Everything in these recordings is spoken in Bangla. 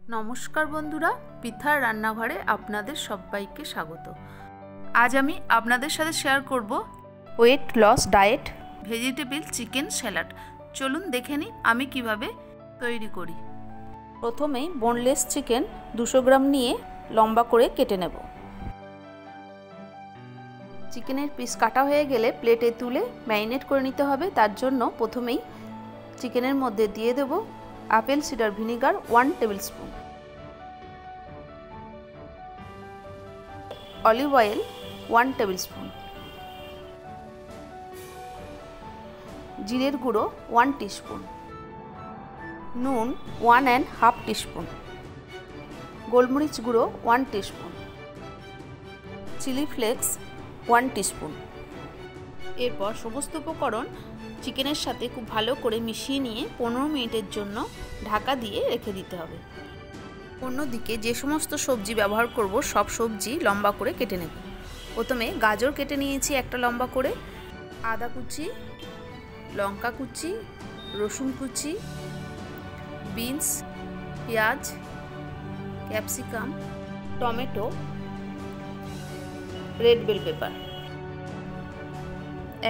नमस्कार बंधुरा पृथार रान्नाघरे आपनादेर सबाइके स्वागत। आज आमी आपनादेर साथे शेयर करब weight loss diet vegetable chicken salad. चलुन देखे निই आमी किभाबे तैरी करी। प्रथमेই बोनलेस चिकेन 200 ग्राम निये लम्बा करे केटे नेब। चिकेनेर पिस काटा हये गेले प्लेटे तुले मैरिनेट करे निते हबे। तार जोन्नो प्रथमेই चिकेनेर मध्य दिये देब apple cider vinegar 1 tablespoon, olive oil 1 tablespoon, জিরের গুঁড়ো 1 टीस्पून, নুন 1.5 टीस्पून, গোলমরিচ গুঁড়ো 1 टीस्पून, চিলি ফ্লেক্স 1 टीस्पून। এরপর সমস্ত উপকরণ চিকেনের সাথে খুব ভালো করে মিশিয়ে নিয়ে 15 মিনিটের জন্য ঢাকা দিয়ে রেখে দিতে হবে। অন্যদিকে যে সমস্ত সবজি ব্যবহার করব সব সবজি লম্বা করে কেটে নেব। প্রথমে গাজর কেটে নিয়েছি একটা লম্বা করে, আদা কুচি, লঙ্কা কুচি, রসুন কুচি, বিনস, পেঁয়াজ, capsicum, tomato, red bell pepper.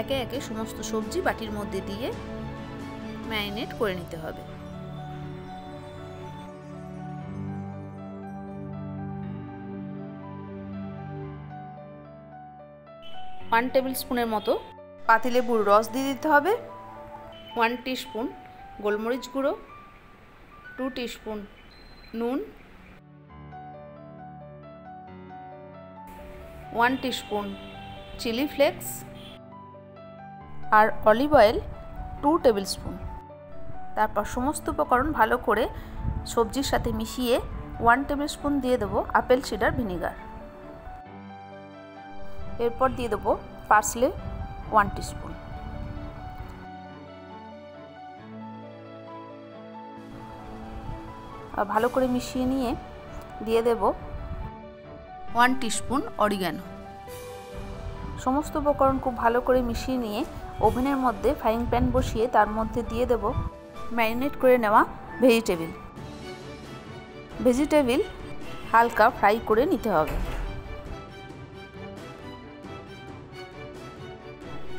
একে একে সমস্ত সবজি বাটির মধ্যে দিয়ে ম্যারিনেট করে নিতে হবে। 1 টেবিল স্পুনের মতো পাতিলেবুর রস দিয়ে দিতে হবে, 1 टीस्पून গোলমরিচ গুঁড়ো, 2 टीस्पून নুন, 1 टीस्पून চিলি ফ্লেক্স আর অলিভ অয়েল 2 টেবিল স্পুন। তারপর সমস্ত উপকরণ ভালো করে সবজির সাথে মিশিয়ে 1 টেবিল স্পুন দিয়ে দেবো আপেল সিডার ভিনিগার। এরপর দিয়ে দেবো পার্সলে 1 टीस्पून। ভালো করে মিশিয়ে নিয়ে দিয়ে দেব 1 टीस्पून অরিগ্যানো। সমস্ত উপকরণ খুব ভালো করে মিশিয়ে নিয়ে ওভেনের মধ্যে ফ্রাইং প্যান বসিয়ে তার মধ্যে দিয়ে দেব ম্যারিনেট করে নেওয়া ভেজিটেবল হালকা ফ্রাই করে নিতে হবে।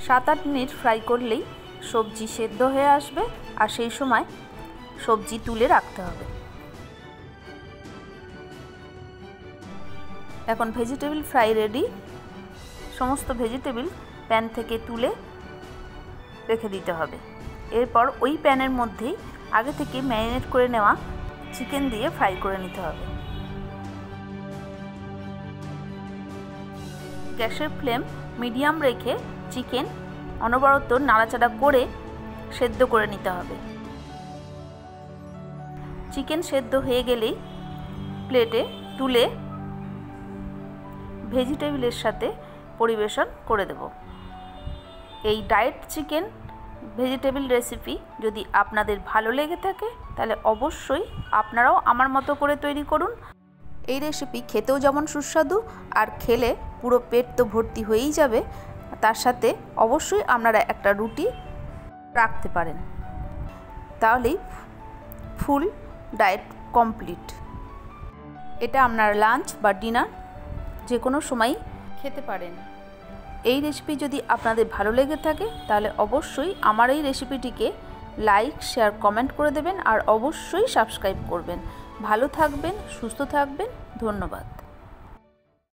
7-8 মিনিট ফ্রাই করলেই সবজি সেদ্ধ হয়ে আসবে, আর সেই সময় সবজি তুলে রাখতে হবে। এখন ভেজিটেবল ফ্রাই রেডি। সমস্ত ভেজিটেবল প্যান থেকে তুলে রেখে দিতে হবে। এরপর ওই প্যানের মধ্যেই আগে থেকে ম্যারিনেট করে নেওয়া চিকেন দিয়ে ফ্রাই করে নিতে হবে। গ্যাসের ফ্লেম মিডিয়াম রেখে চিকেন অনবরত নাড়াচাড়া করে সেদ্ধ করে নিতে হবে। চিকেন সেদ্ধ হয়ে গেলেই প্লেটে তুলে ভেজিটেবলের সাথে পরিবেশন করে দেব। এই ডায়েট চিকেন ভেজিটেবল রেসিপি যদি আপনাদের ভালো লেগে থাকে তাহলে অবশ্যই আপনারাও আমার মতো করে তৈরি করুন। এই রেসিপি খেতেও যেমন সুস্বাদু, আর খেলে পুরো পেট তো ভর্তি হয়েই যাবে। তার সাথে অবশ্যই আপনারা একটা রুটি রাখতে পারেন, তাহলেই ফুল ডায়েট কমপ্লিট। এটা আপনার লাঞ্চ বা ডিনার যে কোনো সময় খেতে পারেন। এই রেসিপি যদি আপনাদের ভালো লেগে থাকে তাহলে অবশ্যই আমার এই রেসিপিটিকে লাইক, শেয়ার, কমেন্ট করে দেবেন, আর অবশ্যই সাবস্ক্রাইব করবেন। ভালো থাকবেন, সুস্থ থাকবেন। ধন্যবাদ।